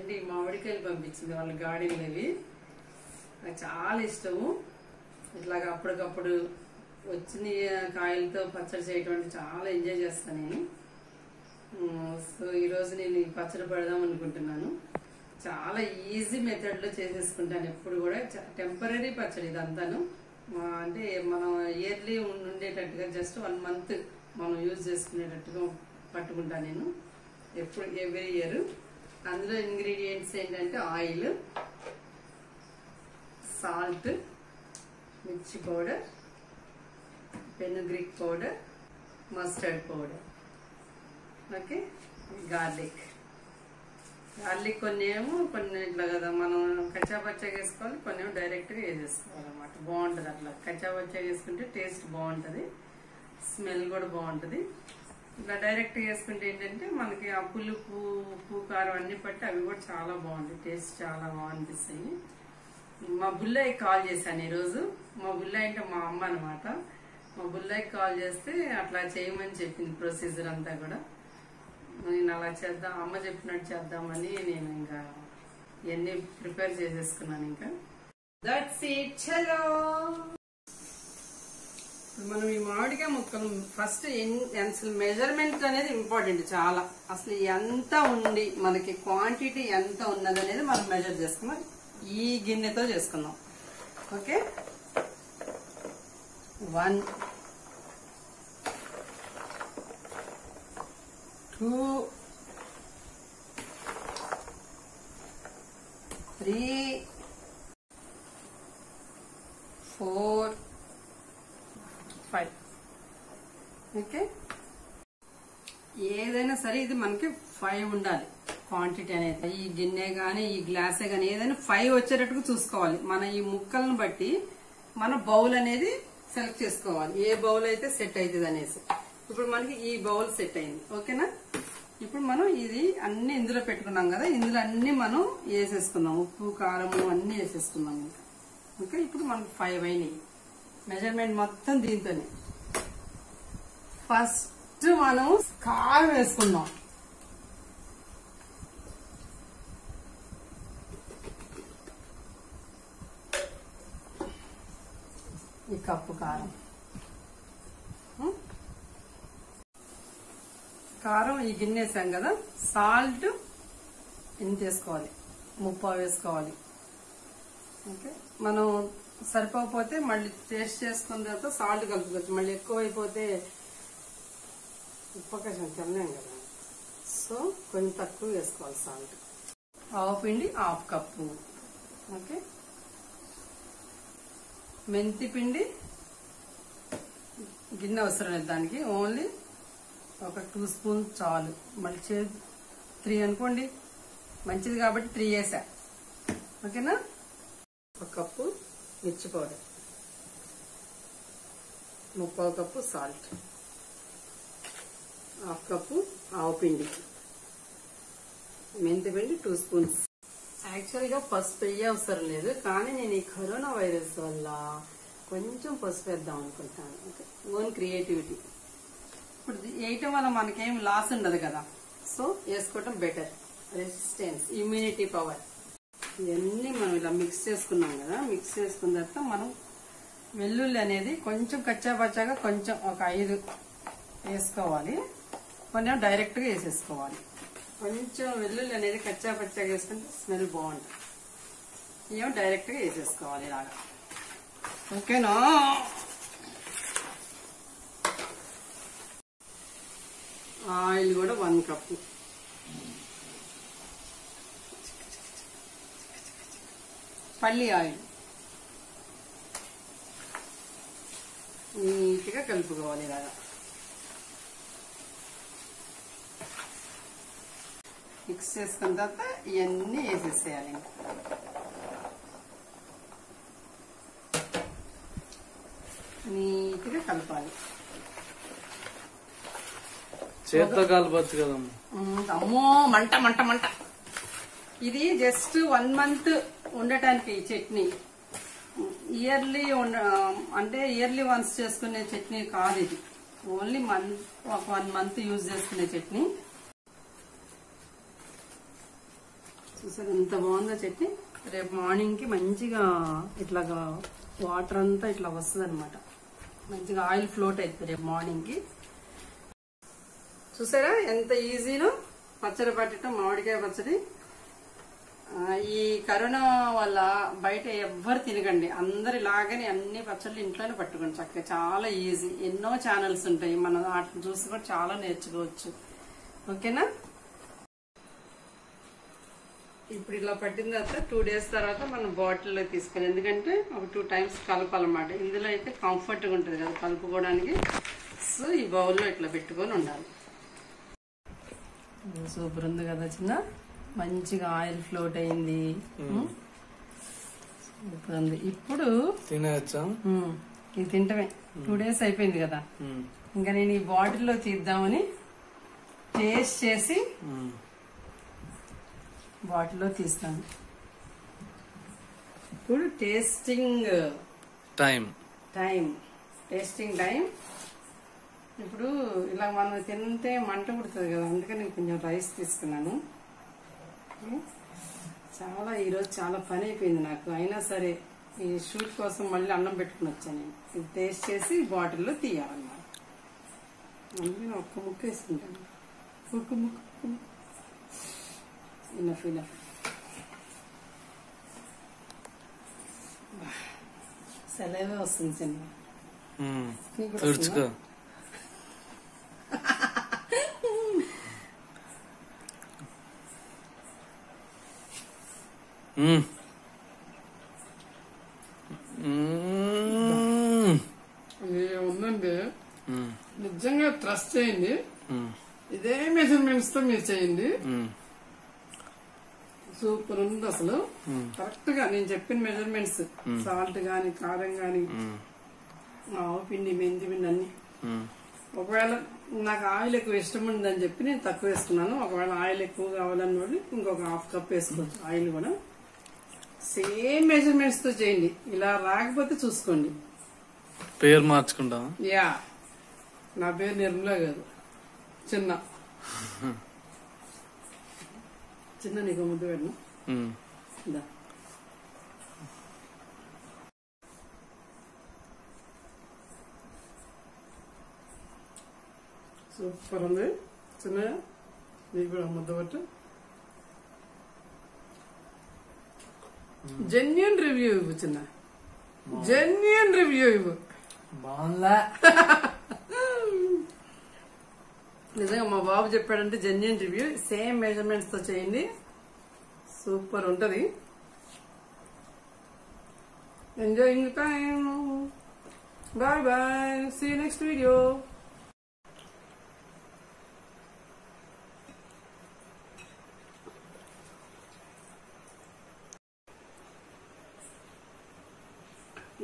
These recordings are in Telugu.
ఏంటంటే ఈ మామిడికాయలు పంపించింది వాళ్ళ గార్డెన్లు అవి. నాకు చాలా ఇష్టము. ఇట్లాగా అప్పటికప్పుడు వచ్చిన కాయలతో పచ్చడి చేయటం అంటే చాలా ఎంజాయ్ చేస్తాను నేను. సో ఈరోజు నేను ఈ పచ్చడి పెడదాం అనుకుంటున్నాను. చాలా ఈజీ మెథడ్లో చేసేసుకుంటాను ఎప్పుడు కూడా. టెంపరీ పచ్చడి ఇదంతాను. అంటే మనం ఇయర్లీ ఉండేటట్టుగా జస్ట్ 1 month మనం యూజ్ చేసుకునేటట్టుగా పట్టుకుంటాను నేను ఎప్పుడు ఎవ్రీ ఇయర్. అందులో ఇంగ్రీడియంట్స్ ఏంటంటే ఆయిల్, సాల్ట్, మిర్చి powder, fenugreek powder, mustard powder, okay, garlic. కొన్ని ఇట్లా కదా మనం కచ్చాపచ్చగా వేసుకోవాలి, కొన్ని ఏమో డైరెక్ట్గా వేసేసుకోవాలన్నమాట. బాగుంటుంది అట్లా కచ్చాపచ్చగా వేసుకుంటే టేస్ట్ బాగుంటుంది, స్మెల్ కూడా బాగుంటుంది. ఇట్లా డైరెక్ట్గా వేసుకుంటే ఏంటంటే మనకి ఆ పులుపు, ఉప్పు, కారం అన్ని పట్టి అవి కూడా చాలా బాగుంటాయి, టేస్ట్ చాలా బాగునిపిస్తాయి. మా బుల్లయ్యకి కాల్ చేశాను ఈరోజు. మా బుల్లయ్య అంటే మా అమ్మ అనమాట. మా బుల్లయ్యకి కాల్ చేస్తే అట్లా చేయమని చెప్పింది ప్రొసీజర్ అంతా కూడా. నేను అలా చేద్దాం, అమ్మ చెప్పినట్టు చేద్దామని నేను ఇంకా ఇవన్నీ ప్రిపేర్ చేసేసుకున్నాను. ఇంకా దట్స్ ఇట్. చలో మనం ఈ మామిడికాయ ముక్కలు ఫస్ట్ అసలు మెజర్మెంట్ అనేది ఇంపార్టెంట్ చాలా. అసలు ఎంత ఉంది మనకి, క్వాంటిటీ ఎంత ఉన్నది అనేది మనం మెజర్ చేసుకున్నాం. ఈ గిన్నెతో చేసుకుందాం. ఓకే, 1 2 3 4 5. ఓకే, ఏదైనా సరే ఇది మనకి 5 ఉండాలి క్వాంటిటీ అనేది. ఈ గిన్నె గానీ ఈ గ్లాసే గానీ ఏదైనా 5 వచ్చేటట్టుగా చూసుకోవాలి. మన ఈ ముక్కలను బట్టి మన బౌల్ అనేది సెలెక్ట్ చేసుకోవాలి, ఏ బౌల్ అయితే సెట్ అవుతుంది అనేసి. ఇప్పుడు మనకి ఈ బౌల్ సెట్ అయింది. ఓకేనా, ఇప్పుడు మనం ఇది అన్ని ఇందులో పెట్టుకున్నాం కదా, ఇందులో అన్ని మనం వేసేసుకుందాం. ఉప్పు, కారము అన్ని వేసేసుకుందాం ఇంకా. ఓకే, ఇప్పుడు మనకు 5 అయినాయి. మెజర్మెంట్ మొత్తం దీంతోనే. ఫస్ట్ మనం కారం వేసుకుందాం. ఈ కప్పు కారం. కారం ఈ గిన్నె వేసాం కదా. సాల్ట్ ఎంత వేసుకోవాలి, 30 వేసుకోవాలి. ఓకే, మనం సరిపోకపోతే మళ్ళీ టేస్ట్ చేసుకున్న తర్వాత సాల్ట్ కలుపుకోవచ్చు. మళ్ళీ ఎక్కువ అయిపోతే ఉప్పు కొంచెం తినలేం కదా, సో కొంచెం తక్కువ వేసుకోవాలి సాల్ట్. ఆవు పిండి 1/2 కప్పు. ఓకే, మెంతి పిండి గిన్నె అవసరం లేదు దానికి, ఓన్లీ ఒక 2 స్పూన్స్ చాలు. మళ్ళీ 3 అనుకోండి, మంచిది కాబట్టి 3 వేసా. ఓకేనా, 1 కప్పు మిర్చి పౌడర్, 1/2 కప్పు సాల్ట్, 1/2 కప్పు ఆవు పిండి, మెంతి పిండి 2 స్పూన్స్. యాక్చువల్గా పసుపు వేయ అవసరం లేదు, కానీ నేను ఈ కరోనా వైరస్ వల్ల కొంచెం పసుపు వేద్దాం అనుకుంటాను. Okay, own creativity. ఇప్పుడు వేయటం వల్ల మనకేం లాస్ ఉండదు కదా, సో వేసుకోవటం బెటర్. Resistance, immunity power. ఇవన్నీ మనం ఇలా మిక్స్ చేసుకున్నాం కదా. మిక్స్ చేసుకున్న తర్వాత మనం వెల్లుల్లి అనేది కొంచెం కచ్చాపచ్చాగా కొంచెం ఒక 5 వేసుకోవాలి, కొంచెం డైరెక్ట్ గా వేసేసుకోవాలి. కొంచెం వెల్లుల్లి అనేది కచ్చాపచ్చాగా వేసుకుంటే స్మెల్ బాగుంటుంది. ఏమో డైరెక్ట్ గా వేసేసుకోవాలి ఇలాగా. ఓకేనా, ఆయిల్ కూడా 1 కప్పు. పల్లి ఆయిల్ నీట్గా కలుపుకోవాలి ఇలాగా. మిక్స్ చేసుకున్న తర్వాత ఇవన్నీ వేసేసేయాలి. ఇంకా నీట్గా కలపాలి. చేత్తో కలపచ్చు కదమ్మా. అమ్మో, మంట మంట మంట. ఇది జస్ట్ 1 month ఉండటానికి ఈ చట్నీ. ఇయర్లీ అంటే ఇయర్లీ వన్స్ చేసుకునే చట్నీ కాదు ఇది. ఓన్లీ ఒక 1 month యూజ్ చేసుకునే చట్నీ. చూసారు ఎంత బాగుందో చట్నీ. రేపు మార్నింగ్ కి మంచిగా ఇట్లాగా వాటర్ అంతా ఇట్లా వస్తుంది అనమాట. మంచిగా ఆయిల్ ఫ్లోట్ అవుతుంది రేపు మార్నింగ్ కి. చూసారా ఎంత ఈజీనో పచ్చడి పట్టడం, మామిడికాయ పచ్చడి. ఈ కరోనా వల్ల బయట ఎవ్వరు తినకండి, అందరు ఇలాగని అన్ని పచ్చళ్ళు ఇంట్లోనే పట్టుకోండి చక్కగా. చాలా ఈజీ, ఎన్నో ఛానల్స్ ఉంటాయి, మనం వాటిని చూసి కూడా చాలా నేర్చుకోవచ్చు. ఓకేనా? ఇప్పుడు ఇలా పట్టిన తర్వాత 2 days తర్వాత మనం బాటిల్లో తీసుకోవాలి. ఎందుకంటే ఒక 2 times కలపాలన్నమాట. ఇందులో అయితే కంఫర్ట్గా ఉంటుంది కదా కలుపుకోవడానికి. సో ఈ బౌల్లో ఇట్లా పెట్టుకొని ఉండాలి. సూపర్ ఉంది కదా చిన్న, మంచిగా ఆయిల్ ఫ్లోట్ అయింది. సూపర్ ఉంది. ఇప్పుడు తినేయచ్చా? ఇది తింటమే. 2 days అయిపోయింది కదా, ఇంకా నేను ఈ బాటిల్లో తీద్దామని టేస్ట్ చేసి బాటిల్లో తీస్తాను. ఇప్పుడు టేస్టింగ్ టైం. ఇప్పుడు ఇలా మనం తింటే మంట పుడుతుంది కదా, అందుకని నేను కొంచెం రైస్ తీసుకున్నాను. చాలా ఈరోజు చాలా పని అయిపోయింది నాకు. అయినా సరే ఈ షూట్ కోసం మళ్ళీ అన్నం పెట్టుకుని వచ్చాను. నేను ఇది టేస్ట్ చేసి బాటిల్లో తీయాలన్నమాట. అందుకని ఒక్క ముక్క వేసుకుంటాను. ఒక్క ముక్క. ఇనఫ్. సెలవే వస్తుంది చిన్న. తుడుచుకో. ఉందండి, నిజంగా ట్రస్ట్ చేయండి. ఇదే మెజర్మెంట్స్ తో మీరు చేయండి. సూపర్ ఉంది అసలు. కరెక్ట్ గా నేను చెప్పిన మెజర్మెంట్స్, సాల్ట్ గాని, కారం గాని, ఆవు పిండి, మెంతి పిండి అన్ని. ఒకవేళ నాకు ఆయిల్ ఎక్కువ ఇష్టం ఉందని చెప్పి నేను తక్కువ వేసుకున్నాను. ఒకవేళ ఆయిల్ ఎక్కువ కావాలని వాళ్ళు ఇంకొక 1/2 cup వేసుకోవచ్చు. ఆయిల్ కూడా సేమ్ మెజర్మెంట్స్ తో చేయండి. ఇలా రాకపోతే చూసుకోండి. పేరు మార్చుకుంటా. యా, నా పేరు నిర్మలా కాదు, చిన్న. చిన్న నీకు ముద్దు పెట్టిన. సూపర్ ఉంది చిన్న, నీకు కూడా ముద్ద పెట్టు. జెన్యూన్ రివ్యూ ఇవ్వు చిన్న, జెన్యూన్ రివ్యూ ఇవ్వు. బాగుందా? నిజంగా మా బాబు చెప్పాడంటే జెన్యూన్ రివ్యూ. సేమ్ మెజర్మెంట్స్ తో చేయండి, సూపర్ ఉంటది. Enjoying time. Bye bye, see you next video.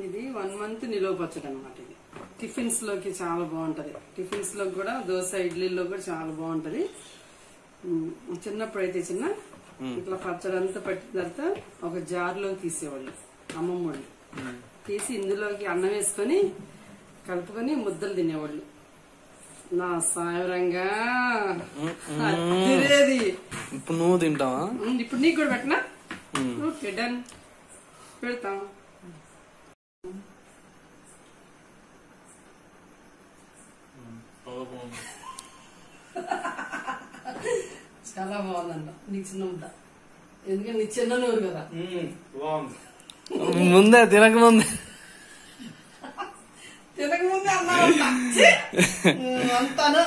ఇది 1 month నిలువ పచ్చడి అనమాట. ఇది టిఫిన్స్ లోకి చాలా బాగుంటది. టిఫిన్స్ లో కూడా, దోశ, ఇడ్లీలో కూడా చాలా బాగుంటది. చిన్నప్పుడు అయితే చిన్న ఇట్లా పచ్చడి అంతా పట్టిన తర్వాత ఒక జార్లో తీసేవాళ్ళు అమ్మమ్మ వాళ్ళు. తీసి ఇందులోకి అన్నం వేసుకొని కలుపుకొని ముద్దలు తినేవాళ్ళు. నా సాయరంగా తినేది. ఇప్పుడు నువ్వు తింటావా? ఇప్పుడు నీకు కూడా పెట్టనా? ఓకే, డన్, పెడతాం. చాలా బాగుందంట నీకు చిన్న ముద్ద, ఎందుకంటే నీ చిన్న నూరు కదా. ముందే తినకముందే అన్నా అంతాను.